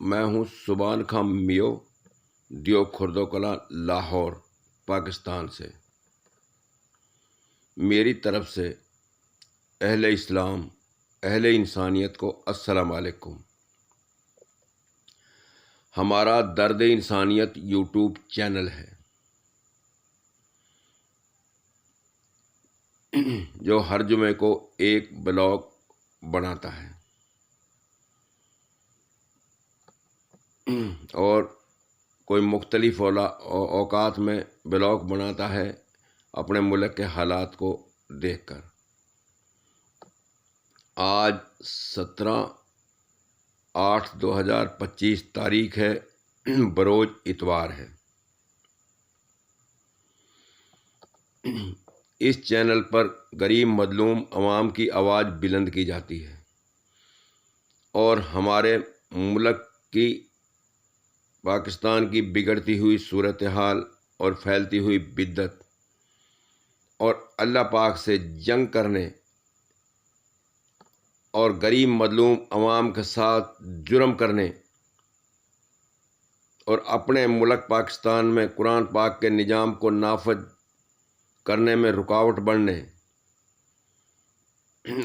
میں ہوں سبحان خان میو دیو خردو کلا لاہور پاکستان سے۔ میری طرف سے اہل اسلام اہل انسانیت کو السلام علیکم۔ ہمارا درد انسانیت یوٹیوب چینل ہے جو ہر جمعے کو ایک بلاگ بناتا ہے اور کوئی مختلف اوقات میں بلاگ بناتا ہے اپنے ملک کے حالات کو دیکھ کر۔ آج 17/8/2025 تاریخ ہے، بروز اتوار ہے۔ اس چینل پر غریب مظلوم عوام کی آواز بلند کی جاتی ہے اور ہمارے ملک کی پاکستان کی بگڑتی ہوئی صورتحال اور پھیلتی ہوئی بدعت اور اللہ پاک سے جنگ کرنے اور غریب مظلوم عوام کے ساتھ جرم کرنے اور اپنے ملک پاکستان میں قرآن پاک کے نظام کو نافذ کرنے میں رکاوٹ بننے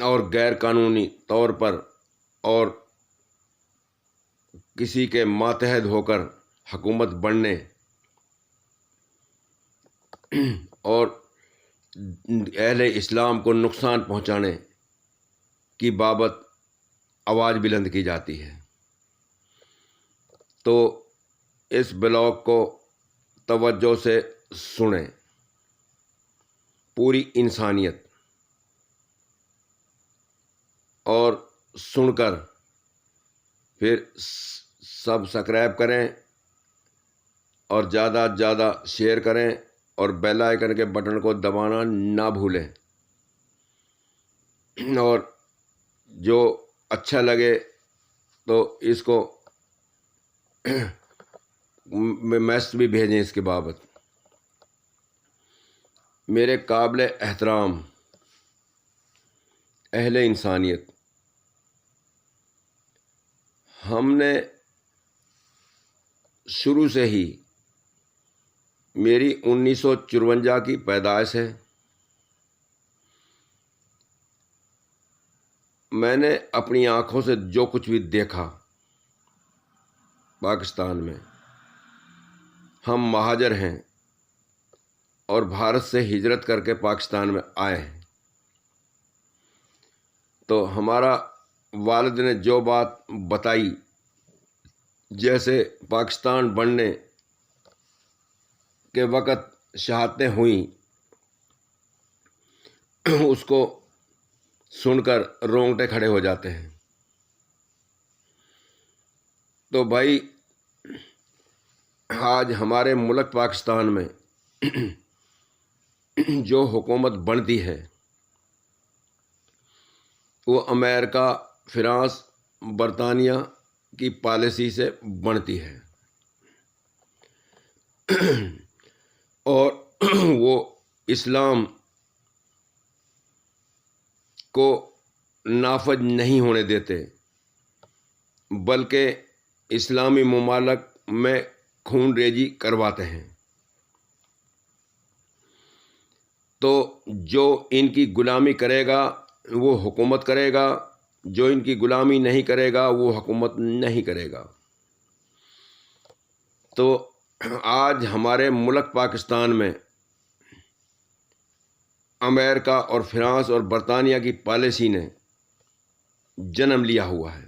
اور غیر قانونی طور پر اور کسی کے ماتحت ہو کر حکومت بننے اور اہل اسلام کو نقصان پہنچانے کی بابت آواز بلند کی جاتی ہے۔ تو اس بلاگ کو توجہ سے سنیں۔ پوری انسانیت اور سن کر پھر سبسکرائب کریں اور زیادہ سے زیادہ شیئر کریں اور بیل آئیکن کے بٹن کو دبانا نہ بھولیں، اور جو اچھا لگے تو اس کو میسج بھی بھیجیں اس کے بابت۔ میرے قابل احترام اہل انسانیت، ہم نے شروع سے ہی، میری 1954 کی پیدائش ہے، میں نے اپنی آنکھوں سے جو کچھ بھی دیکھا پاکستان میں، ہم مہاجر ہیں اور بھارت سے ہجرت کر کے پاکستان میں آئے ہیں، تو ہمارا والد نے جو بات بتائی، جیسے پاکستان بننے کے وقت شہادتیں ہوئیں، اس کو سن کر رونگٹے کھڑے ہو جاتے ہیں۔ تو بھائی، آج ہمارے ملک پاکستان میں جو حکومت بنتی ہے وہ امریکہ، فرانس، برطانیہ کی پالیسی سے بنتی ہے اور وہ اسلام کو نافذ نہیں ہونے دیتے، بلکہ اسلامی ممالک میں خون ریزی کرواتے ہیں۔ تو جو ان کی غلامی کرے گا وہ حکومت کرے گا، جو ان کی غلامی نہیں کرے گا وہ حکومت نہیں کرے گا۔ تو آج ہمارے ملک پاکستان میں امریکہ اور فرانس اور برطانیہ کی پالیسی نے جنم لیا ہوا ہے۔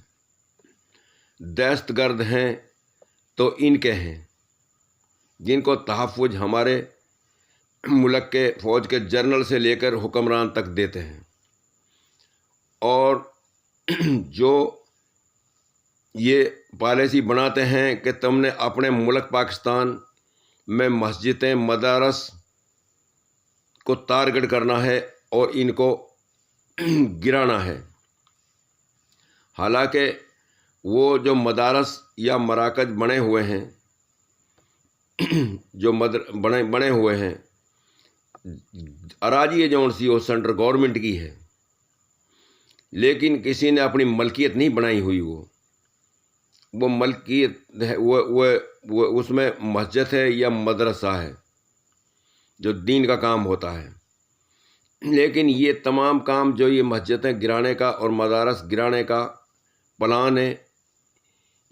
دہشت گرد ہیں تو ان کے ہیں، جن کو تحفظ ہمارے ملک کے فوج کے جنرل سے لے کر حکمران تک دیتے ہیں، اور جو یہ پالیسی بناتے ہیں کہ تم نے اپنے ملک پاکستان میں مسجدیں، مدارس کو ٹارگٹ کرنا ہے اور ان کو گرانا ہے۔ حالانکہ وہ جو مدارس یا مراکز بنے ہوئے ہیں، جو بنے ہوئے ہیں، اراضی جون سی وہ سینٹرل گورنمنٹ کی ہے، لیکن کسی نے اپنی ملکیت نہیں بنائی ہوئی، وہ وہ ملکیت ہے، وہ اس میں مسجد ہے یا مدرسہ ہے جو دین کا کام ہوتا ہے، لیکن یہ تمام کام جو یہ مسجدیں گرانے کا اور مدارس گرانے کا پلان ہے،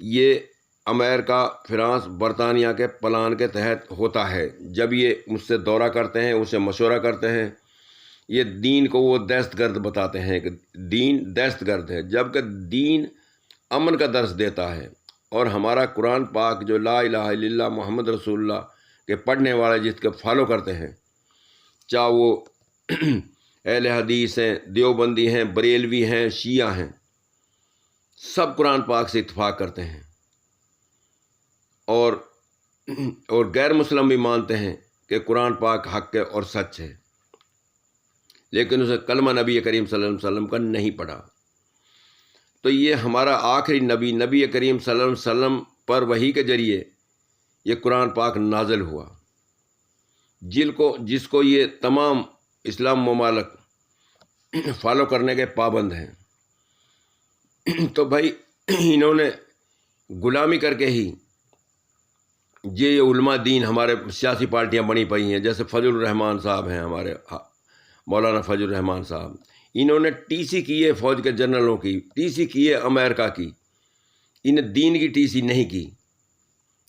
یہ امریکہ، فرانس، برطانیہ کے پلان کے تحت ہوتا ہے۔ جب یہ مجھ سے دورہ کرتے ہیں، اسے مشورہ کرتے ہیں، یہ دین کو وہ دہشت گرد بتاتے ہیں کہ دین دہشت گرد ہے، جبکہ دین امن کا درس دیتا ہے۔ اور ہمارا قرآن پاک جو لا الہ الا اللہ محمد رسول اللہ کے پڑھنے والے جس کے فالو کرتے ہیں، چاہے وہ اہل حدیث ہیں، دیوبندی ہیں، بریلوی ہیں، شیعہ ہیں، سب قرآن پاک سے اتفاق کرتے ہیں، اور غیر مسلم بھی مانتے ہیں کہ قرآن پاک حق ہے اور سچ ہے، لیکن اسے کلمہ نبی کریم صلی اللہ علیہ وسلم کا نہیں پڑھا۔ تو یہ ہمارا آخری نبی کریم صلی اللہ علیہ وسلم پر وحی کے ذریعے یہ قرآن پاک نازل ہوا، جس کو یہ تمام اسلام ممالک فالو کرنے کے پابند ہیں۔ تو بھائی انہوں نے غلامی کر کے ہی یہ علماء دین ہمارے سیاسی پارٹیاں بنی پئی ہیں، جیسے فضل الرحمان صاحب ہیں، ہمارے مولانا فضل الرحمان صاحب، انہوں نے ٹی سی کی ہے فوج کے جنرلوں کی، ٹی سی کی ہے امریکہ کی، انہیں دین کی ٹی سی نہیں کی،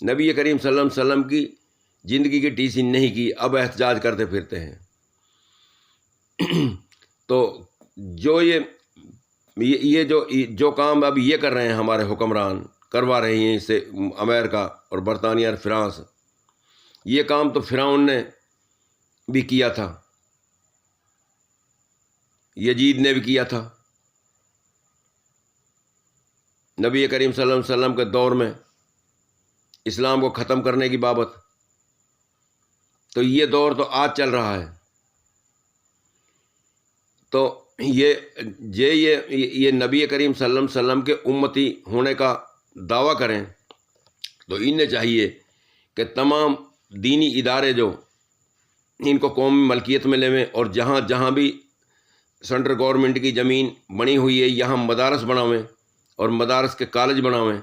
نبی کریم صلی اللہ علیہ وسلم کی زندگی کی ٹی سی نہیں کی، اب احتجاج کرتے پھرتے ہیں۔ تو جو یہ جو کام اب یہ کر رہے ہیں ہمارے حکمران، کروا رہی ہیں اسے امریکہ اور برطانیہ اور فرانس، یہ کام تو فرعون نے بھی کیا تھا، یزید نے بھی کیا تھا نبی کریم صلی اللہ علیہ وسلم کے دور میں اسلام کو ختم کرنے کی بابت۔ تو یہ دور تو آج چل رہا ہے۔ تو یہ نبی کریم صلی اللہ علیہ وسلم کے امتی ہونے کا دعویٰ کریں تو انہیں چاہیے کہ تمام دینی ادارے جو ان کو قومی ملکیت میں لیں، اور جہاں جہاں بھی سینٹرل گورنمنٹ کی زمین بنی ہوئی ہے یہاں مدارس بناویں، اور مدارس کے کالج بناویں،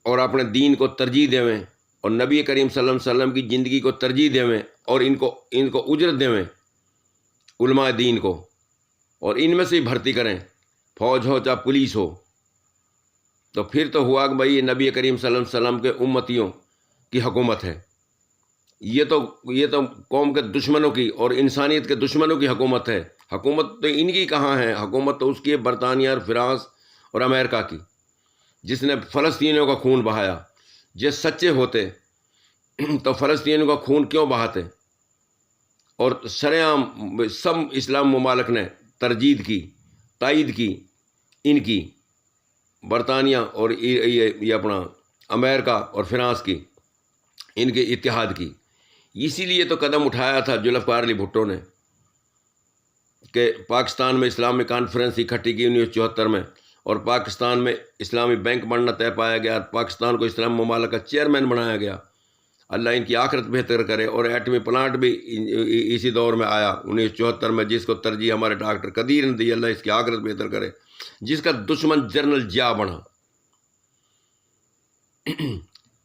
اور اپنے دین کو ترجیح دیویں، اور نبی کریم صلی اللہ علیہ وسلم کی زندگی کو ترجیح دیویں، اور ان کو اجرت دیویں علماء دین کو، اور ان میں سے ہی بھرتی کریں، فوج ہو چاہے پولیس ہو۔ تو پھر تو ہوا کہ بھائی یہ نبی کریم صلی اللہ علیہ وسلم کے امتیوں کی حکومت ہے، یہ تو قوم کے دشمنوں کی اور انسانیت کے دشمنوں کی حکومت ہے۔ حکومت تو ان کی کہاں ہے، حکومت تو اس کی ہے برطانیہ اور فرانس اور امریکہ کی، جس نے فلسطینیوں کا خون بہایا۔ جس سچے ہوتے تو فلسطینیوں کا خون کیوں بہاتے؟ اور شرعام سب اسلام ممالک نے تردید کی، تائید کی ان کی، برطانیہ اور یہ اپنا امریکہ اور فرانس کی، ان کے اتحاد کی۔ اسی لیے تو قدم اٹھایا تھا ذوالفقار علی بھٹو نے کہ پاکستان میں اسلامی کانفرنس اکٹھی کی 1974 میں، اور پاکستان میں اسلامی بینک بننا طے پایا گیا، پاکستان کو اسلام ممالک کا چیئرمین بنایا گیا۔ اللہ ان کی آخرت بہتر کرے۔ اور ایٹمی پلانٹ بھی اسی دور میں آیا 1974 میں، جس کو ترجیح ہمارے ڈاکٹر قدیر نے دی، اللہ اس کی آخرت بہتر کرے، جس کا دشمن جنرل جیا بنا،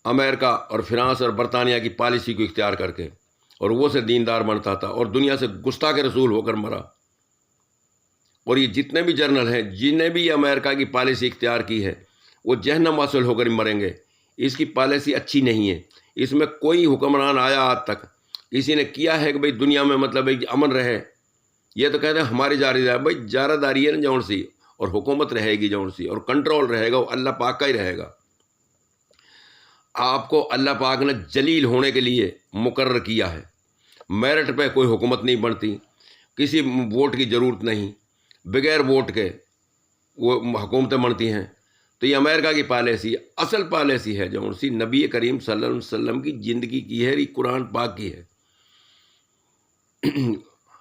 امریکہ اور فرانس اور برطانیہ کی پالیسی کو اختیار کر کے، اور وہ سے دیندار بنتا تھا اور دنیا سے گستاخ رسول ہو کر مرا۔ اور یہ جتنے بھی جنرل ہیں جنہیں بھی یہ امریکہ کی پالیسی اختیار کی ہے، وہ جہنم واصل ہو کر ہی مریں گے۔ اس کی پالیسی اچھی نہیں ہے، اس میں کوئی حکمران آیا آج تک کسی نے کیا ہے کہ بھئی دنیا میں مطلب ہے کہ امن رہے؟ یہ تو کہتے ہیں ہماری جاری رہے، بھئی جارہ داری ہے نا جون سی، اور حکومت رہے گی جون سی، اور کنٹرول رہے گا وہ اللہ پاک کا ہی رہے گا۔ آپ کو اللہ پاک نے جلیل ہونے کے لیے مقرر کیا ہے، میرٹ پہ کوئی حکومت نہیں بنتی، کسی ووٹ کی ضرورت نہیں، بغیر ووٹ کے وہ حکومتیں بنتی ہیں۔ تو یہ امریکہ کی پالیسی اصل پالیسی ہے جو اسی نبی کریم صلی اللہ علیہ وسلم کی زندگی کی ہے، یہ قرآن پاک کی ہے۔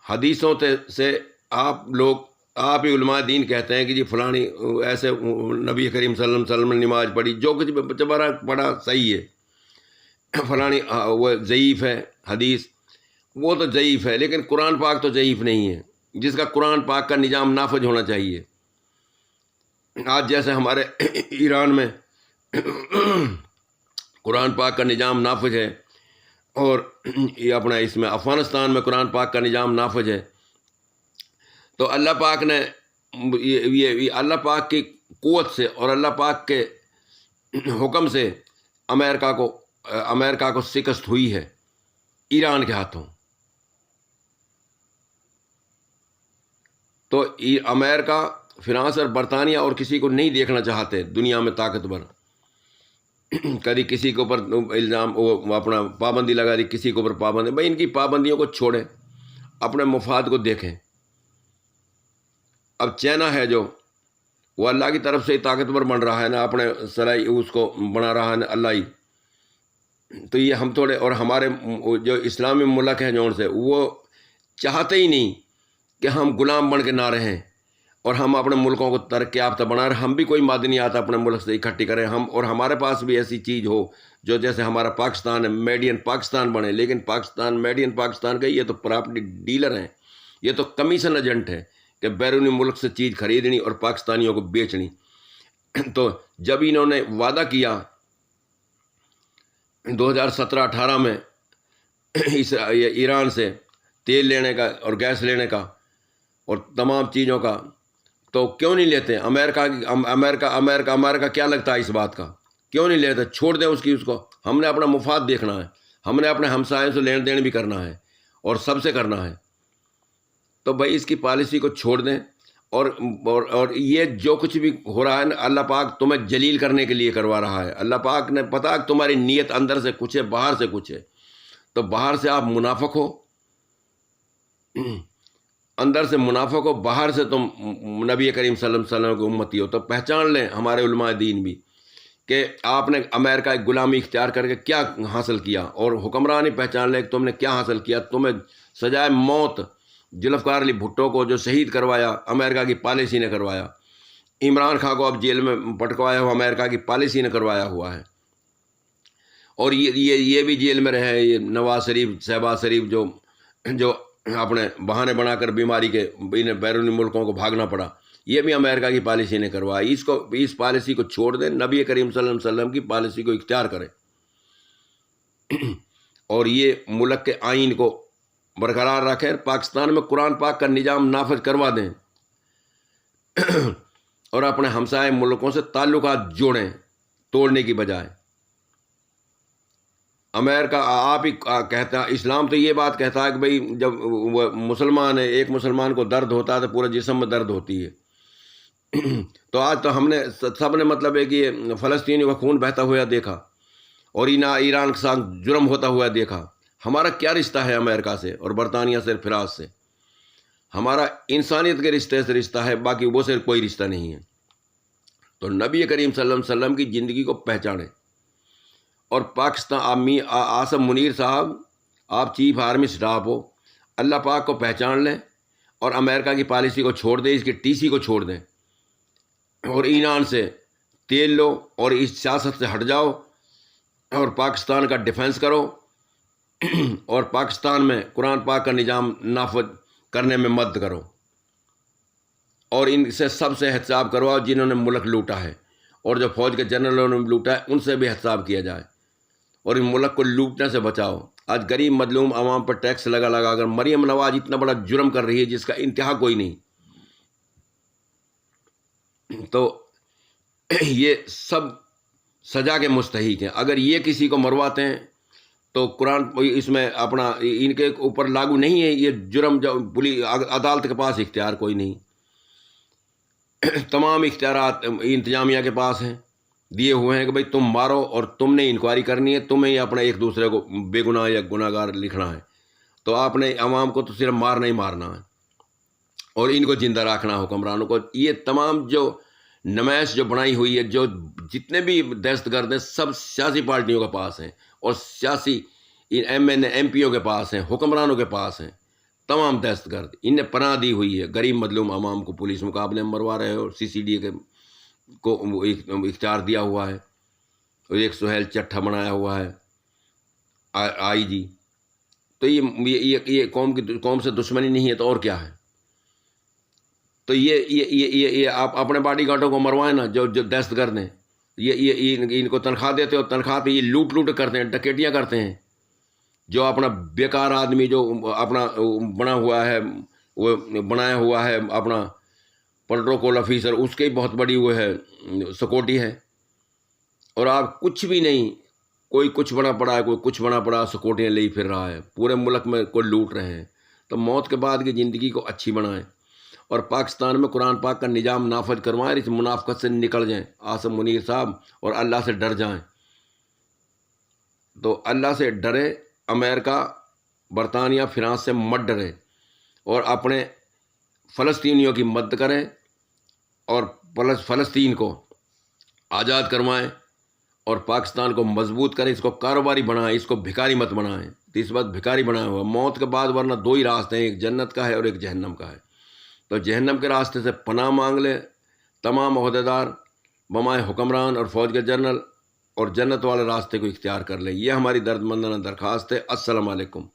حدیثوں سے آپ ہی علماء دین کہتے ہیں کہ جی فلانی ایسے نبی کریم صلی اللہ علیہ وسلم نے نماز پڑھی، جو کچھ پڑھا صحیح ہے، فلانی وہ ضعیف ہے حدیث، وہ تو ضعیف ہے، لیکن قرآن پاک تو ضعیف نہیں ہے، جس کا قرآن پاک کا نظام نافذ ہونا چاہیے۔ آج جیسے ہمارے ایران میں قرآن پاک کا نظام نافذ ہے، اور یہ اپنا اس میں افغانستان میں قرآن پاک کا نظام نافذ ہے، تو اللہ پاک نے یہ اللہ پاک کی قوت سے اور اللہ پاک کے حکم سے امریکہ کو شکست ہوئی ہے ایران کے ہاتھوں۔ تو امریکہ، فرانس اور برطانیہ اور کسی کو نہیں دیکھنا چاہتے دنیا میں طاقتور۔ کبھی کسی کے اوپر الزام، وہ اپنا پابندی لگا دی، کسی کے اوپر پابندی، بھائی ان کی پابندیوں کو چھوڑیں، اپنے مفاد کو دیکھیں۔ اب چائنا ہے جو وہ اللہ کی طرف سے ہی طاقتور بن رہا ہے نا، اپنے صلاحی اس کو بنا رہا ہے نا اللہ ہی۔ تو یہ ہم تھوڑے، اور ہمارے جو اسلامی ملک ہیں جون سے، وہ چاہتے ہی نہیں کہ ہم غلام بن کے نہ رہیں، اور ہم اپنے ملکوں کو ترقی یافتہ بنا رہے۔ ہم بھی کوئی معدنیات اپنے ملک سے اکٹھی کریں، اور ہمارے پاس بھی ایسی چیز ہو جو جیسے ہمارا پاکستان ہے، میڈ ان پاکستان بنے۔ لیکن پاکستان میڈ ان پاکستان کا یہ تو پراپرٹی ڈیلر ہیں، یہ تو کمیشن ایجنٹ ہے کہ بیرونی ملک سے چیز خریدنی اور پاکستانیوں کو بیچنی۔ تو جب انہوں نے وعدہ کیا 2017-18 میں ایران سے تیل لینے کا اور گیس لینے کا اور تمام چیزوں کا، تو کیوں نہیں لیتے؟ امریکہ کیا لگتا ہے اس بات کا؟ کیوں نہیں لیتے؟ چھوڑ دیں اس کو، ہم نے اپنا مفاد دیکھنا ہے، ہم نے اپنے ہمسایوں سے لین دین بھی کرنا ہے اور سب سے کرنا ہے۔ تو بھائی اس کی پالیسی کو چھوڑ دیں، اور یہ جو کچھ بھی ہو رہا ہے نا، اللہ پاک تمہیں جلیل کرنے کے لیے کروا رہا ہے۔ اللہ پاک نے پتا کہ تمہاری نیت اندر سے کچھ ہے، باہر سے کچھ ہے۔ تو باہر سے آپ منافق ہو، اندر سے منافق ہو، باہر سے تم نبی کریم صلی اللہ علیہ وسلم کی امتی ہو۔ تو پہچان لیں ہمارے علماء دین بھی کہ آپ نے امریکہ کی غلامی اختیار کر کے کیا حاصل کیا، اور حکمرانی پہچان لیں کہ تم نے کیا حاصل کیا۔ تمہیں سجائے موت ذوالفقار علی بھٹو کو جو شہید کروایا، امریکہ کی پالیسی نے کروایا۔ عمران خان کو اب جیل میں پٹکوایا ہوا، امریکہ کی پالیسی نے کروایا ہوا ہے۔ اور یہ بھی جیل میں رہے، یہ نواز شریف، شہباز شریف جو اپنے بہانے بنا کر بیماری کے انہیں بیرونی ملکوں کو بھاگنا پڑا، یہ بھی امریکہ کی پالیسی نے کروایا۔ اس پالیسی کو چھوڑ دیں، نبی کریم صلی اللہ علیہ وسلم کی پالیسی کو اختیار کریں، اور یہ ملک کے آئین کو برقرار رکھیں۔ پاکستان میں قرآن پاک کا نظام نافذ کروا دیں، اور اپنے ہمسائے ملکوں سے تعلقات جوڑیں، توڑنے کی بجائے۔ امریکہ آپ ہی کہتا ہے، اسلام تو یہ بات کہتا ہے کہ بھئی جب وہ مسلمان ہے، ایک مسلمان کو درد ہوتا ہے تو پورے جسم میں درد ہوتی ہے۔ تو آج تو ہم نے سب نے مطلب ہے کہ فلسطینیوں کا خون بہتا ہوا دیکھا، اور ایران کے ساتھ جرم ہوتا ہوا دیکھا۔ ہمارا کیا رشتہ ہے امریکہ سے اور برطانیہ سے، فرانس سے؟ ہمارا انسانیت کے رشتے سے رشتہ ہے، باقی وہ سے کوئی رشتہ نہیں ہے۔ تو نبی کریم صلی اللہ علیہ وسلم کی زندگی کو پہچانیں، اور پاکستان آصم منیر صاحب، آپ چیف آرمی اسٹاف ہو، اللہ پاک کو پہچان لیں، اور امریکہ کی پالیسی کو چھوڑ دیں، اس کی ٹی سی کو چھوڑ دیں، اور ایران سے تیل لو اور اس سیاست سے ہٹ جاؤ، اور پاکستان کا ڈیفنس کرو، اور پاکستان میں قرآن پاک کا نظام نافذ کرنے میں مدد کرو، اور ان سے سب سے حساب کرواؤ جنہوں نے ملک لوٹا ہے، اور جو فوج کے جنرلوں نے لوٹا ہے ان سے بھی حساب کیا جائے، اور ان ملک کو لوٹنے سے بچاؤ۔ آج غریب مظلوم عوام پر ٹیکس لگا کر مریم نواز اتنا بڑا جرم کر رہی ہے جس کا انتہا کوئی نہیں۔ تو یہ سب سزا کے مستحق ہیں۔ اگر یہ کسی کو مرواتے ہیں تو قرآن اس میں اپنا ان کے اوپر لاگو نہیں ہے یہ جرم، جو پولیس عدالت کے پاس اختیار کوئی نہیں، تمام اختیارات انتظامیہ کے پاس ہیں، دیے ہوئے ہیں کہ بھئی تم مارو، اور تم نے انکوائری کرنی ہے، تمہیں ہی اپنا ایک دوسرے کو بے گناہ یا گناہ گار لکھنا ہے۔ تو آپ نے عوام کو تو صرف مارنا ہی مارنا ہے، اور ان کو زندہ رکھنا حکمرانوں کو۔ یہ تمام جو نمائش جو بنائی ہوئی ہے، جو جتنے بھی دہشت گرد ہیں، سب سیاسی پارٹیوں کے پاس ہیں، اور سیاسی ایم پیوں کے پاس ہیں، حکمرانوں کے پاس ہیں۔ تمام دہشت گرد انہیں پناہ دی ہوئی ہے، غریب مظلوم عوام کو پولیس مقابلے میں مروا رہے ہیں، اور CCDA کو اختیار دیا ہوا ہے، اور ایک سہیل چٹھا بنایا ہوا ہے IG۔ تو یہ قوم سے دشمنی نہیں ہے تو اور کیا ہے؟ تو یہ آپ اپنے باڈی گارڈوں کو مروائیں نا، جو دہشت گرد ہیں، ان کو تنخواہ دیتے ہو، تنخواہ پہ یہ لوٹ کرتے ہیں، ڈکیٹیاں کرتے ہیں. جو اپنا بیکار آدمی جو اپنا بنایا ہوا ہے اپنا پروٹوکول آفیسر، اس کی بہت بڑی وہ ہے سیکورٹی ہے. اور آپ کچھ بھی نہیں، کوئی کچھ بنا پڑا ہے، کوئی کچھ بنا پڑا، سیکورٹیاں لے پھر رہا ہے، پورے ملک میں کوئی لوٹ رہے ہیں. تو موت کے بعد کی زندگی کو اچھی بنائیں اور پاکستان میں قرآن پاک کا نظام نافذ کروائیں، اس منافقت سے نکل جائیں عاصم منیر صاحب، اور اللہ سے ڈر جائیں. تو اللہ سے ڈرے، امریکہ، برطانیہ، فرانس سے مت ڈرے، اور اپنے فلسطینیوں کی مدد کریں اور فلسطین کو آزاد کروائیں اور پاکستان کو مضبوط کریں. اس کو کاروباری بنائیں، اس کو بھکاری مت بنائیں. تو اس وقت بھکاری بنایا ہوا موت کے بعد، ورنہ دو ہی راستے ہیں، ایک جنت کا ہے اور ایک جہنم کا ہے. تو جہنم کے راستے سے پناہ مانگ لے تمام عہدیدار، بمائے حکمران اور فوج کے جنرل، اور جنت والے راستے کو اختیار کر لیں. یہ ہماری درد مندانہ درخواست ہے. السلام علیکم.